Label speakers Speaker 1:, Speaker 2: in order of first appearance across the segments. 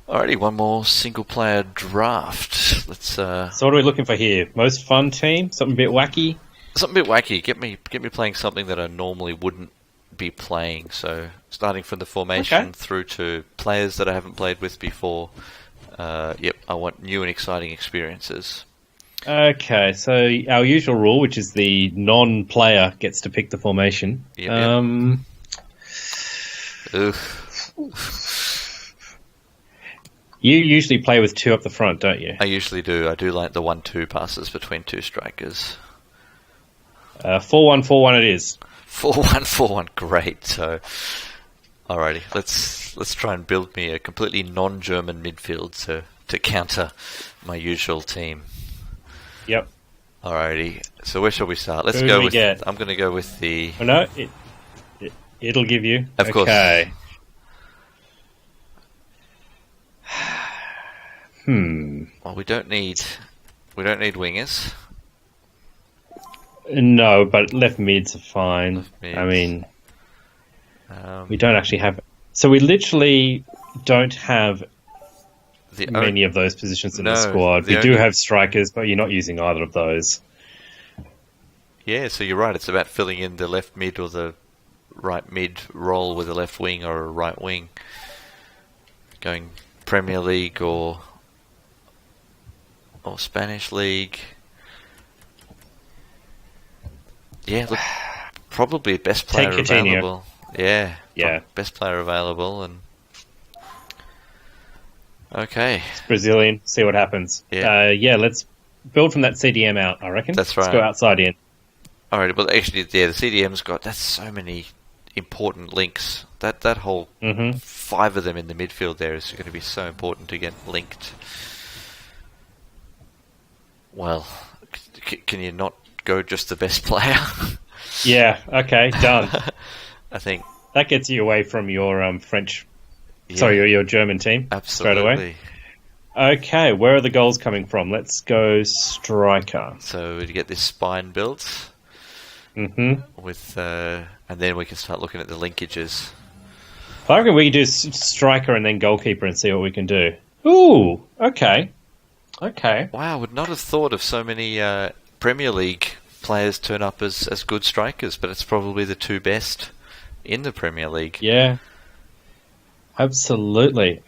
Speaker 1: Alrighty, one more single-player draft. Let's
Speaker 2: So what are we looking for here? Most fun team? Something a bit wacky?
Speaker 1: something a bit wacky. Get me playing something that I normally wouldn't be playing. So starting from the formation through to players that I haven't played with before. Yep, I want new and exciting experiences.
Speaker 2: Okay, so our usual rule, which is the non-player gets to pick the formation.
Speaker 1: Yep.
Speaker 2: You usually play with two up the front, don't you?
Speaker 1: I usually do. I do like the 1-2 passes between two strikers.
Speaker 2: 4-1-4-1 it is.
Speaker 1: 4-1-4-1, great. So, alrighty, let's try and build me a completely non-German midfield to counter my usual team.
Speaker 2: Yep.
Speaker 1: Alrighty, so where shall we start? Let's
Speaker 2: Who
Speaker 1: go
Speaker 2: do we
Speaker 1: with.
Speaker 2: get?
Speaker 1: I'm going to go with the.
Speaker 2: Oh, no, it'll give you.
Speaker 1: Of course.
Speaker 2: Okay.
Speaker 1: Well, we don't need wingers.
Speaker 2: No, but left mids are fine.
Speaker 1: Left mids.
Speaker 2: I mean, we don't actually have. So we literally don't have many of those positions in the squad. We do have strikers, but you're not using either of those.
Speaker 1: Yeah, so you're right. It's about filling in the left mid or the right mid role with a left wing or a right wing. Going Premier League or Spanish League. Yeah, look, probably best player available. Yeah, best player available, and okay,
Speaker 2: it's Brazilian. See what happens.
Speaker 1: Yeah,
Speaker 2: let's build from that CDM out. I reckon.
Speaker 1: That's right.
Speaker 2: Let's go outside in.
Speaker 1: All right, well, actually, the CDM's got that's so many important links. That whole 5 of them in the midfield there is going to be so important to get linked. Well, can you not go just the best player?
Speaker 2: Yeah, okay, done.
Speaker 1: I think
Speaker 2: that gets you away from your French, sorry, your German team.
Speaker 1: Absolutely.
Speaker 2: Straight away. Okay, where are the goals coming from? Let's go striker.
Speaker 1: So we get this spine built. With and then we can start looking at the linkages.
Speaker 2: I reckon we can do striker and then goalkeeper and see what we can do. Ooh, okay. Okay.
Speaker 1: Wow, would not have thought of so many Premier League players turn up as good strikers, but it's probably the 2 best in the Premier League.
Speaker 2: Yeah. Absolutely.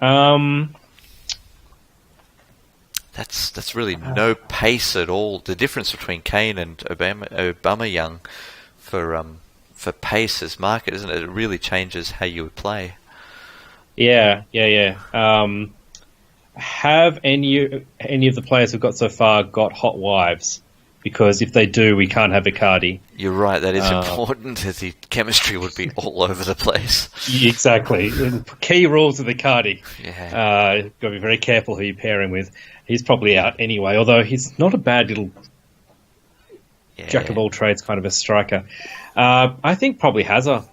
Speaker 1: That's really no pace at all. The difference between Kane and Aubameyang for pace is marked, isn't it? It really changes how you would play.
Speaker 2: Yeah. Have any of the players we've got so far got hot wives? Because if they do, we can't have Icardi.
Speaker 1: You're right, that is important. The chemistry would be all over the place.
Speaker 2: Exactly. Key rules of Icardi.
Speaker 1: Yeah.
Speaker 2: Got to be very careful who you pair him with. He's probably out anyway, although he's not a bad little jack of all trades kind of a striker. I think probably Hazard.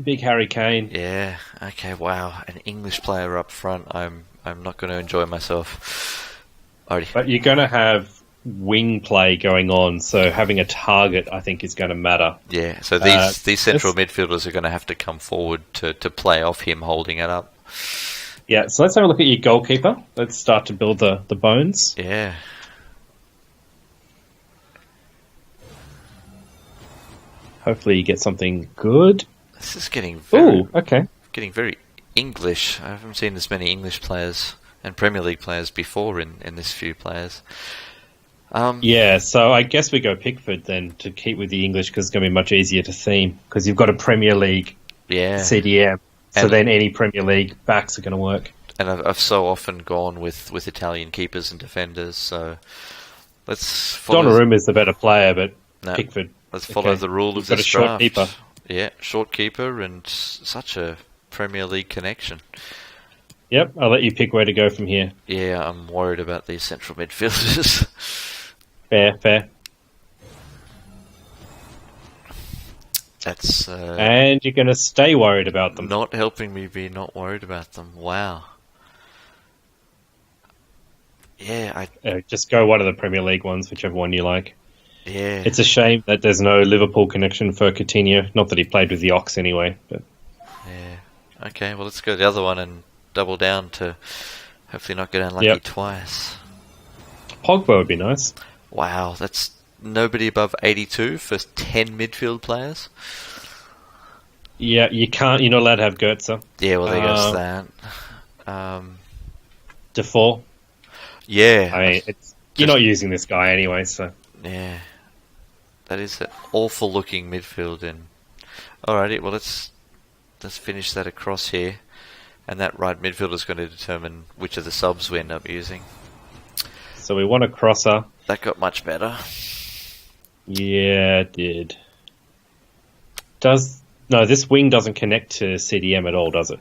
Speaker 2: Big Harry Kane.
Speaker 1: Yeah, okay, wow. An English player up front. I'm not going to enjoy myself. Alrighty.
Speaker 2: But you're going to have wing play going on, so having a target, I think, is going to matter.
Speaker 1: Yeah, so these central midfielders are going to have to come forward to play off him holding it up.
Speaker 2: Yeah, so let's have a look at your goalkeeper. Let's start to build the bones.
Speaker 1: Yeah.
Speaker 2: Hopefully you get something good.
Speaker 1: This is getting very English. I haven't seen as many English players and Premier League players before in this few players.
Speaker 2: Yeah, so I guess we go Pickford then to keep with the English because it's going to be much easier to theme because you've got a Premier League CDM. So then any Premier League backs are going to work.
Speaker 1: And I've so often gone with Italian keepers and defenders, so let's follow...
Speaker 2: Donnarumma is the better player, but Pickford.
Speaker 1: Let's follow the rule of this draft.
Speaker 2: Short keeper.
Speaker 1: Yeah, short keeper and such a Premier League connection.
Speaker 2: Yep, I'll let you pick where to go from here.
Speaker 1: Yeah, I'm worried about these central midfielders.
Speaker 2: Fair.
Speaker 1: That's
Speaker 2: and you're going to stay worried about them.
Speaker 1: Not helping me be not worried about them. Wow. Yeah,
Speaker 2: just go one of the Premier League ones, whichever one you like.
Speaker 1: Yeah.
Speaker 2: It's a shame that there's no Liverpool connection for Coutinho. Not that he played with the Ox anyway. But
Speaker 1: yeah. Okay, well, let's go to the other one and double down to hopefully not get unlucky twice.
Speaker 2: Pogba would be nice.
Speaker 1: Wow, that's nobody above 82 for 10 midfield players.
Speaker 2: Yeah, you're not allowed to have Goetze.
Speaker 1: Yeah, well, there goes that.
Speaker 2: Defoe.
Speaker 1: Yeah.
Speaker 2: I mean, you're not using this guy anyway, so...
Speaker 1: Yeah. That is an awful looking midfield. And alrighty, well, let's finish that across here. And that right midfielder is going to determine which of the subs we end up using.
Speaker 2: So we want a crosser.
Speaker 1: That got much better.
Speaker 2: Yeah, it did. No, this wing doesn't connect to CDM at all, does it?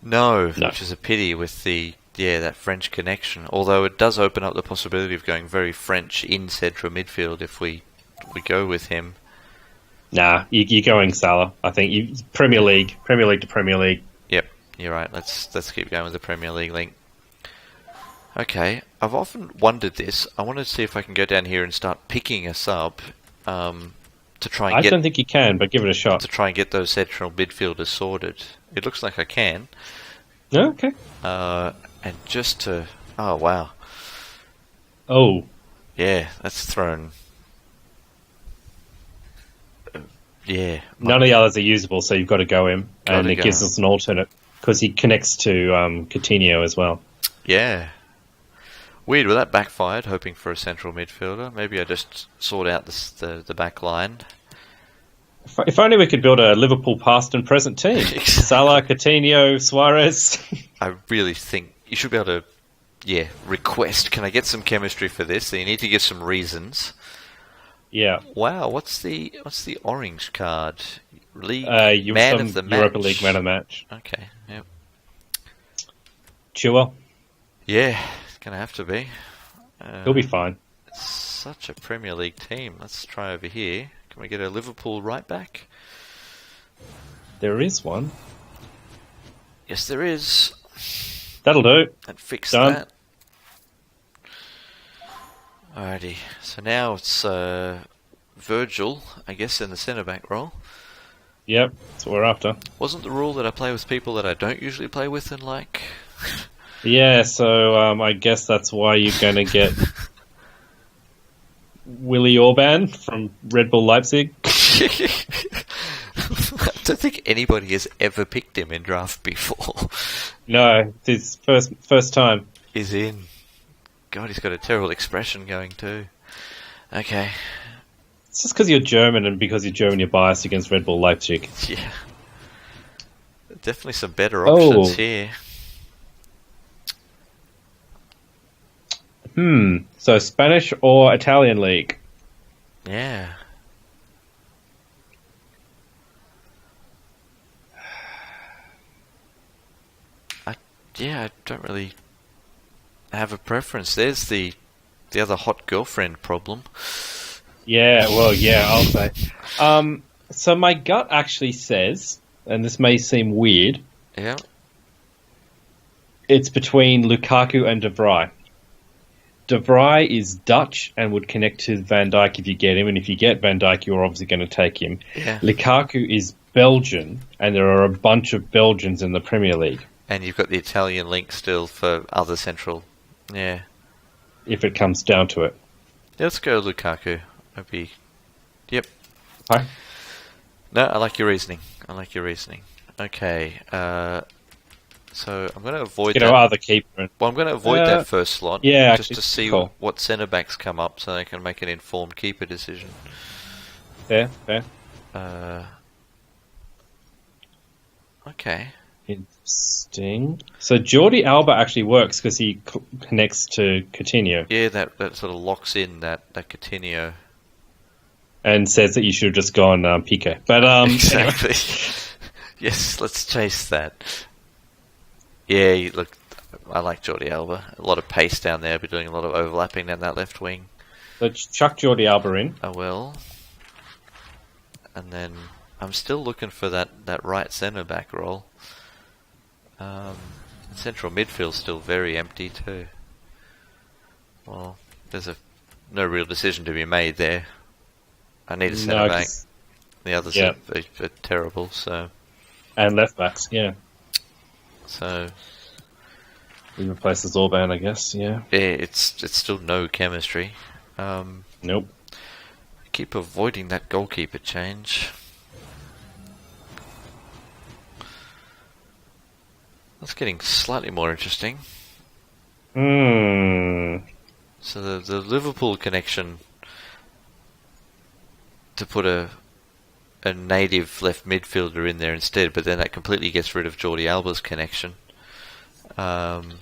Speaker 1: No, which is a pity with that French connection. Although it does open up the possibility of going very French in central midfield if we go with him. Nah,
Speaker 2: you're going Salah. I think Premier League to Premier League.
Speaker 1: Yep, you're right. Let's keep going with the Premier League link. Okay, I've often wondered this. I want to see if I can go down here and start picking a sub to try and
Speaker 2: I don't think you can, but give it a shot.
Speaker 1: To try and get those central midfielders sorted. It looks like I can.
Speaker 2: Okay.
Speaker 1: And just to... Oh, wow.
Speaker 2: Oh.
Speaker 1: Yeah, that's thrown... Yeah.
Speaker 2: None of the others are usable, so you've got to go him. And it gives us an alternate, because he connects to Coutinho as well.
Speaker 1: Yeah. Weird, well that backfired, hoping for a central midfielder. Maybe I just sort out the back line.
Speaker 2: If only we could build a Liverpool past and present team. Salah, Coutinho, Suarez.
Speaker 1: I really think you should be able to, request, can I get some chemistry for this? So you need to give some reasons.
Speaker 2: Yeah.
Speaker 1: Wow, what's the orange card? League
Speaker 2: man of the match. Europa League man of the match.
Speaker 1: Okay, yep.
Speaker 2: Chilwell.
Speaker 1: Yeah, it's going to have to be.
Speaker 2: He'll be fine.
Speaker 1: Such a Premier League team. Let's try over here. Can we get a Liverpool right back?
Speaker 2: There is one.
Speaker 1: Yes, there is.
Speaker 2: That'll do.
Speaker 1: And fix
Speaker 2: Done.
Speaker 1: that. Alrighty. So now it's Virgil, I guess, in the centre-back role.
Speaker 2: Yep, that's what we're after.
Speaker 1: Wasn't the rule that I play with people that I don't usually play with and like?
Speaker 2: Yeah, so I guess that's why you're going to get Willy Orban from Red Bull Leipzig.
Speaker 1: I don't think anybody has ever picked him in draft before.
Speaker 2: No, it's his first time.
Speaker 1: He's in. God, he's got a terrible expression going too. Okay.
Speaker 2: It's just because you're German, and because you're German, you're biased against Red Bull Leipzig.
Speaker 1: Yeah. Definitely some better options here.
Speaker 2: So Spanish or Italian league?
Speaker 1: Yeah. I don't really have a preference. There's the other hot girlfriend problem.
Speaker 2: Yeah, well, yeah, I'll say. So my gut actually says, and this may seem weird,
Speaker 1: yeah,
Speaker 2: it's between Lukaku and De Vrij. De Vrij is Dutch and would connect to Van Dijk if you get him, and if you get Van Dijk, you're obviously going to take him.
Speaker 1: Yeah.
Speaker 2: Lukaku is Belgian, and there are a bunch of Belgians in the Premier League.
Speaker 1: And you've got the Italian link still for other central. Yeah.
Speaker 2: If it comes down to it.
Speaker 1: Let's go Lukaku. Yep.
Speaker 2: Hi.
Speaker 1: No, I like your reasoning. Okay. So I'm going to avoid that.
Speaker 2: Other keeper.
Speaker 1: Well, I'm going to avoid that first slot.
Speaker 2: Yeah,
Speaker 1: just to see what centre backs come up, so they can make an informed keeper decision.
Speaker 2: Fair.
Speaker 1: Okay.
Speaker 2: Interesting. So Jordi Alba actually works because he connects to Coutinho.
Speaker 1: Yeah, that sort of locks in that Coutinho.
Speaker 2: And says that you should have just gone Piqué. But
Speaker 1: exactly.
Speaker 2: Anyway.
Speaker 1: Yes, let's chase that. Yeah, look, I like Jordi Alba. A lot of pace down there. Be doing a lot of overlapping down that left wing.
Speaker 2: So chuck Jordi Alba in.
Speaker 1: I will. And then I'm still looking for that right centre back role. Central midfield's still very empty too. Well, there's no real decision to be made there. I need a centre back. The others are terrible. So.
Speaker 2: And left backs, yeah.
Speaker 1: So
Speaker 2: he replaces Orban, I guess. Yeah.
Speaker 1: yeah, it's still no chemistry.
Speaker 2: Nope.
Speaker 1: I keep avoiding that goalkeeper change. That's getting slightly more interesting. So the Liverpool connection to put a native left midfielder in there instead, but then that completely gets rid of Jordi Alba's connection.
Speaker 2: And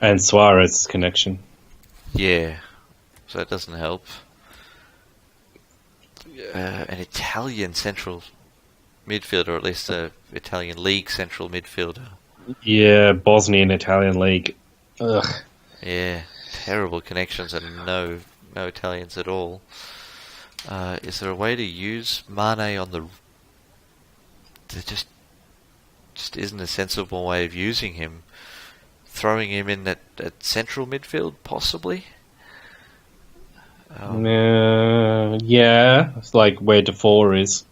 Speaker 2: Suarez's connection.
Speaker 1: Yeah, so that doesn't help. An Italian central midfielder, or at least an Italian league central midfielder.
Speaker 2: Yeah, Bosnian Italian league. Ugh.
Speaker 1: Yeah, terrible connections and no Italians at all. Is there a way to use Mane on the? There just isn't a sensible way of using him. Throwing him in at central midfield, possibly.
Speaker 2: Yeah, it's like where Defoe is.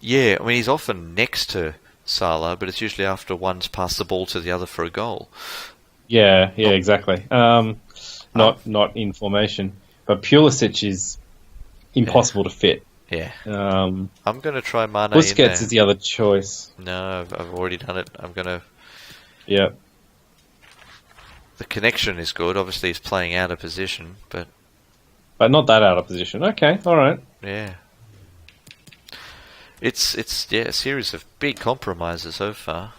Speaker 1: Yeah, I mean he's often next to Salah, but it's usually after one's passed the ball to the other for a goal.
Speaker 2: Yeah, exactly. Not in formation, but Pulisic is impossible to fit.
Speaker 1: Yeah.
Speaker 2: I'm
Speaker 1: going to try Mane.
Speaker 2: Busquets is the other choice.
Speaker 1: No, I've already done it. I'm going to.
Speaker 2: Yeah.
Speaker 1: The connection is good. Obviously, he's playing out of position, but
Speaker 2: not that out of position. Okay, all right.
Speaker 1: Yeah. It's a series of big compromises so far.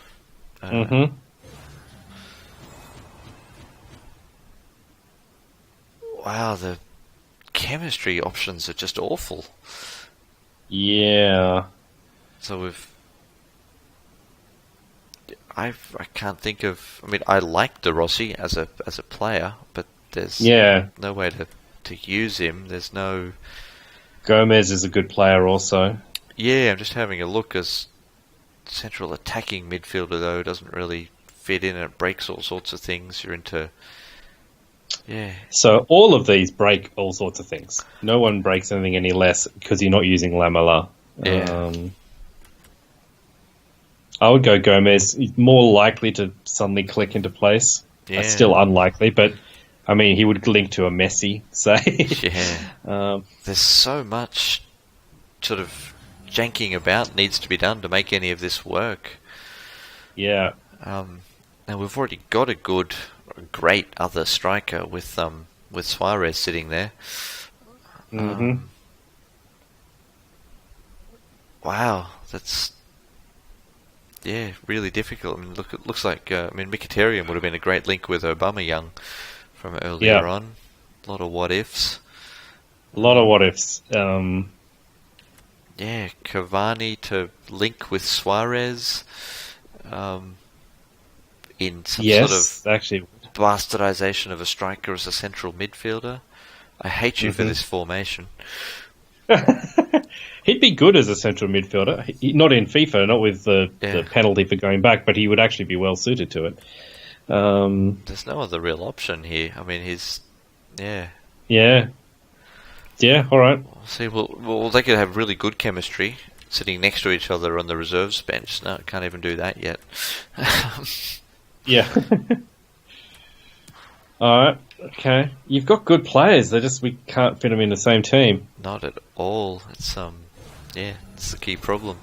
Speaker 1: Wow, the chemistry options are just awful.
Speaker 2: Yeah.
Speaker 1: So I can't think of. I mean, I like De Rossi as a player, but there's no way to use him. There's no.
Speaker 2: Gomez is a good player also.
Speaker 1: Yeah, I'm just having a look as central attacking midfielder though doesn't really fit in. It breaks all sorts of things. You're into. Yeah.
Speaker 2: So all of these break all sorts of things. No one breaks anything any less because you're not using Lamela.
Speaker 1: Yeah.
Speaker 2: I would go Gomez. He's more likely to suddenly click into place.
Speaker 1: Yeah.
Speaker 2: It's still unlikely, but I mean, he would link to a Messi, say.
Speaker 1: Yeah. There's so much sort of janking about needs to be done to make any of this work.
Speaker 2: Yeah.
Speaker 1: Now we've already got a great other striker with Suarez sitting there. Wow, that's really difficult. I mean, it looks like Mkhitaryan would have been a great link with Aubameyang from earlier on. A lot of what ifs. Yeah, Cavani to link with Suarez in some sort of
Speaker 2: actually
Speaker 1: bastardization of a striker as a central midfielder. I hate you for this formation.
Speaker 2: He'd be good as a central midfielder. Not in FIFA, not with the penalty for going back, but he would actually be well suited to it.
Speaker 1: There's no other real option here. I mean,
Speaker 2: Yeah, all right.
Speaker 1: See, well, they could have really good chemistry sitting next to each other on the reserves bench. No, can't even do that yet.
Speaker 2: Yeah. All right. Okay. You've got good players. We can't fit them in the same team.
Speaker 1: Not at all. It's it's the key problem.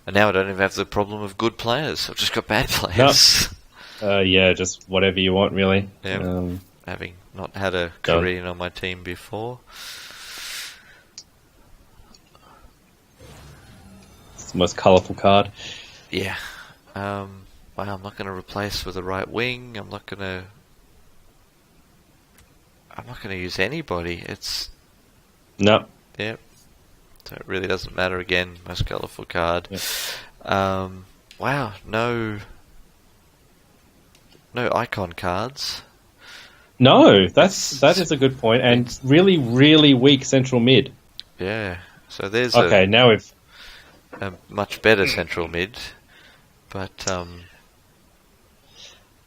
Speaker 1: And now I don't even have the problem of good players. I've just got bad players.
Speaker 2: No. Just whatever you want, really.
Speaker 1: Yeah. Having not had a Korean on my team before.
Speaker 2: It's the most colourful card.
Speaker 1: Yeah. Well, I'm not going to replace with a right wing. I'm not going to use anybody. It's
Speaker 2: no.
Speaker 1: Yep. So it really doesn't matter again. Most colourful card.
Speaker 2: Yep.
Speaker 1: Wow. No icon cards.
Speaker 2: No, that is a good point, and really, really weak central mid.
Speaker 1: Yeah. So there's
Speaker 2: now we've
Speaker 1: a much better central mid, but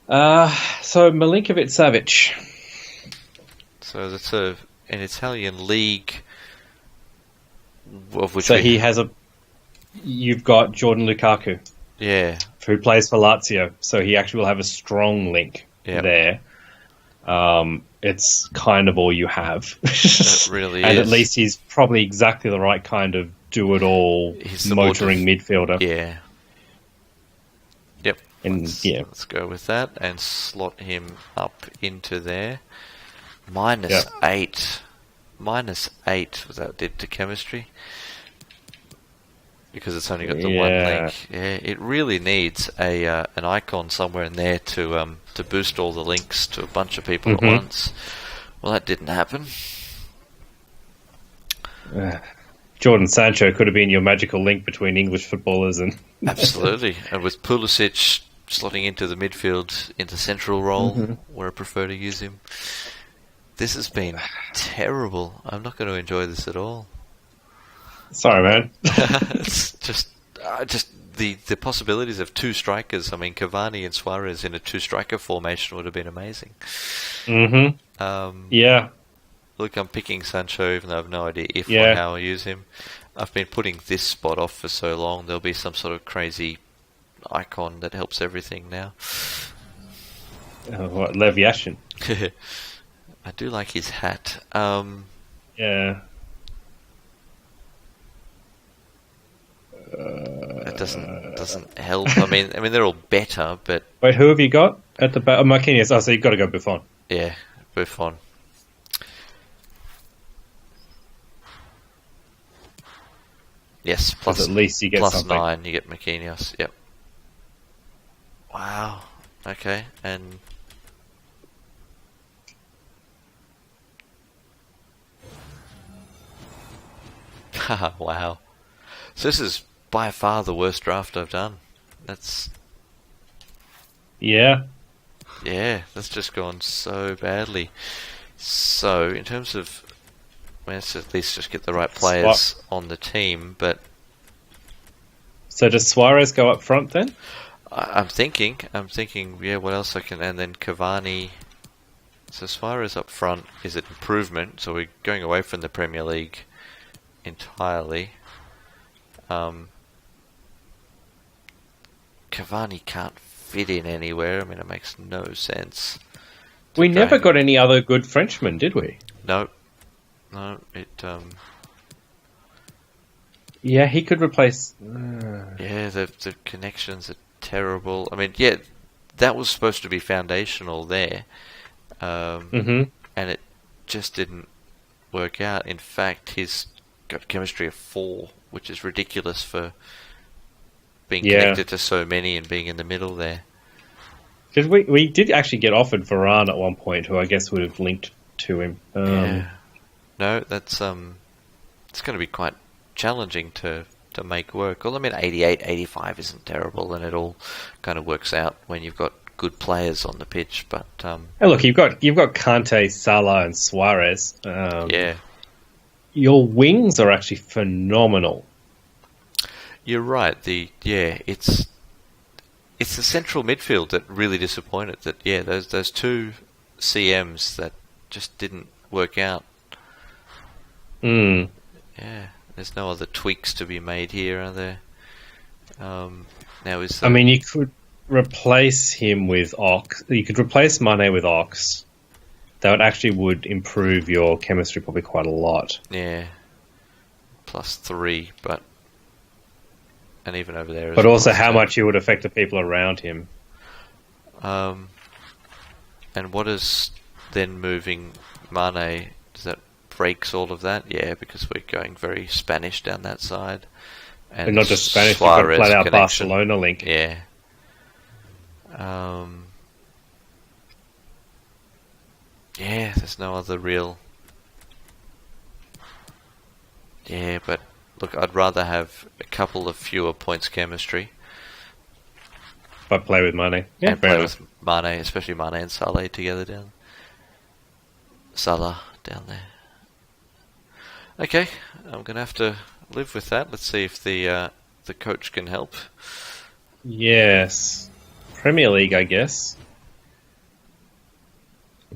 Speaker 2: So Milinkovic Savic.
Speaker 1: So that's an Italian league of which
Speaker 2: you've got Jordan Lukaku.
Speaker 1: Yeah.
Speaker 2: who plays for Lazio, so he actually will have a strong link there. It's kind of all you have.
Speaker 1: It really
Speaker 2: and
Speaker 1: is.
Speaker 2: at least he's probably exactly the right kind of do-it-all motoring midfielder.
Speaker 1: Yeah. Yep.
Speaker 2: And
Speaker 1: let's go with that and slot him up into there. -8. -8 was that did to chemistry. Because it's only got the one link. Yeah, it really needs an icon somewhere in there to boost all the links to a bunch of people at once. Well, that didn't happen.
Speaker 2: Jordan Sancho could have been your magical link between English footballers and
Speaker 1: absolutely. And with Pulisic slotting into the midfield, into central role, where I prefer to use him. This has been terrible. I'm not going to enjoy this at all.
Speaker 2: Sorry, man.
Speaker 1: It's just the possibilities of two strikers. I mean, Cavani and Suarez in a two-striker formation would have been amazing.
Speaker 2: Yeah.
Speaker 1: Look, I'm picking Sancho, even though I have no idea if or how I use him. I've been putting this spot off for so long. There'll be some sort of crazy icon that helps everything now.
Speaker 2: What, Lev Yashin?
Speaker 1: I do like his hat.
Speaker 2: Yeah.
Speaker 1: It doesn't help. I mean they're all better, but
Speaker 2: wait, who have you got at the back? Marquinhos. Oh, so you've got to go Buffon.
Speaker 1: Yeah, Buffon. Yes, plus
Speaker 2: at least you get
Speaker 1: plus
Speaker 2: something.
Speaker 1: 9. You get Marquinhos. Yep. Wow. Okay, and wow. So this is by far the worst draft I've done. That's that's just gone so badly. So in terms of, let's at least just get the right players on the team. But
Speaker 2: so does Suarez go up front then?
Speaker 1: I'm thinking. Yeah, what else I can? And then Cavani. So Suarez up front is an improvement. So we're going away from the Premier League entirely. Cavani can't fit in anywhere. I mean, it makes no sense.
Speaker 2: We never got any other good Frenchmen, did we?
Speaker 1: No, it.
Speaker 2: Yeah, he could replace.
Speaker 1: Yeah, the connections are terrible. I mean, yeah, that was supposed to be foundational there, and it just didn't work out. In fact, he's got chemistry of 4, which is ridiculous for being connected to so many and being in the middle there.
Speaker 2: Because we did actually get offered Varane at one point, who I guess would have linked to him.
Speaker 1: Yeah. No, that's it's going to be quite challenging to make work. Well, I mean, 88, 85 isn't terrible, and it all kind of works out when you've got good players on the pitch. But
Speaker 2: hey, look, you've got Kante, Salah, and Suarez. Your wings are actually phenomenal.
Speaker 1: You're right. It's the central midfield that really disappointed. That those two CMs that just didn't work out. Yeah, there's no other tweaks to be made here, are there? I
Speaker 2: mean, you could replace him with Ox. You could replace Mane with Ox. That would improve your chemistry probably quite a lot.
Speaker 1: Yeah, +3, but. And even over there.
Speaker 2: But also how much it would affect the people around him.
Speaker 1: And what is then moving Mane? Does that breaks all of that? Yeah, because we're going very Spanish down that side. And
Speaker 2: not just Spanish, you've got flat out Barcelona link.
Speaker 1: Yeah. Yeah, there's no other real... Yeah, but... Look, I'd rather have a couple of fewer points chemistry.
Speaker 2: But play with Mane. Yeah,
Speaker 1: and play with Mane, especially Mane and Salah together down. Salah down there. Okay, I'm going to have to live with that. Let's see if the coach can help.
Speaker 2: Yes. Premier League, I guess.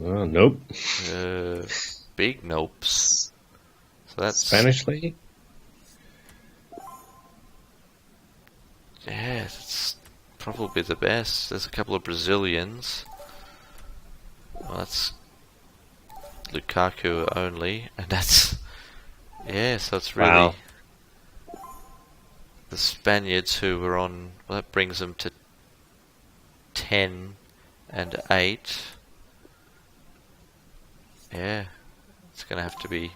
Speaker 2: Oh, nope.
Speaker 1: Big nopes. So that's
Speaker 2: Spanish League?
Speaker 1: Yeah, it's probably the best. There's a couple of Brazilians. Well, that's Lukaku only, and that's so it's really the Spaniards who were on. Well, that brings them to 10 and 8. Yeah, it's going to have to be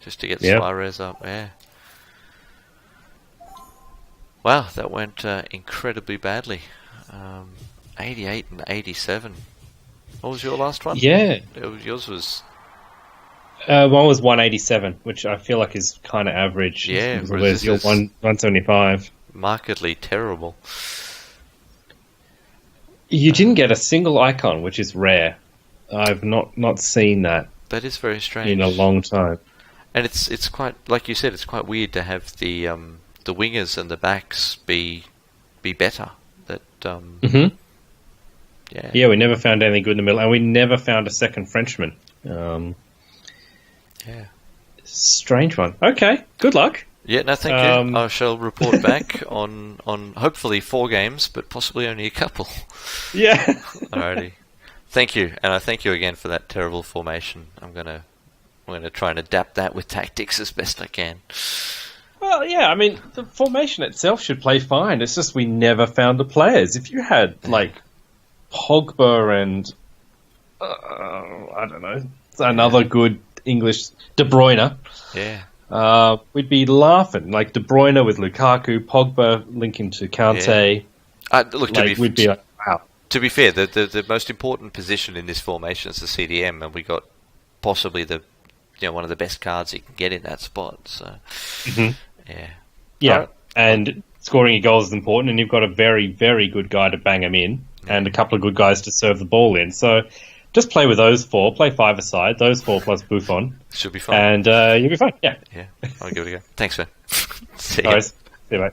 Speaker 1: just to get Suarez up. Yeah. Wow, that went incredibly badly. 88 and 87. What was your last one?
Speaker 2: Yeah.
Speaker 1: Yours was...
Speaker 2: one was 187, which I feel like is kind of average.
Speaker 1: Yeah.
Speaker 2: Whereas your 175.
Speaker 1: Markedly terrible.
Speaker 2: You didn't get a single icon, which is rare. I've not seen that.
Speaker 1: That is very strange.
Speaker 2: In a long time.
Speaker 1: And it's quite, like you said, it's quite weird to have the wingers and the backs be better. That
Speaker 2: Yeah, we never found anything good in the middle, and we never found a second Frenchman.
Speaker 1: Yeah.
Speaker 2: Strange one. Okay, good luck.
Speaker 1: Yeah, no, thank you. I shall report back on hopefully 4 games, but possibly only a couple.
Speaker 2: Yeah.
Speaker 1: Alrighty. Thank you, and I thank you again for that terrible formation. I'm gonna try and adapt that with tactics as best I can.
Speaker 2: Well, yeah, I mean, the formation itself should play fine. It's just we never found the players. If you had, like, Pogba and, I don't know, another good English, De Bruyne, we'd be laughing. Like, De Bruyne with Lukaku, Pogba linking to Kante.
Speaker 1: Look,
Speaker 2: we'd be like, wow.
Speaker 1: To be fair, the most important position in this formation is the CDM, and we got possibly one of the best cards you can get in that spot. So,
Speaker 2: yeah, and scoring your goals is important, and you've got a very, very good guy to bang them in, and a couple of good guys to serve the ball in. So, just play with those 4. Play 5 aside. Those 4 plus Buffon
Speaker 1: should be fine,
Speaker 2: and you'll be fine. Yeah,
Speaker 1: I'll give it a go. Thanks, man. See
Speaker 2: you. See you, mate.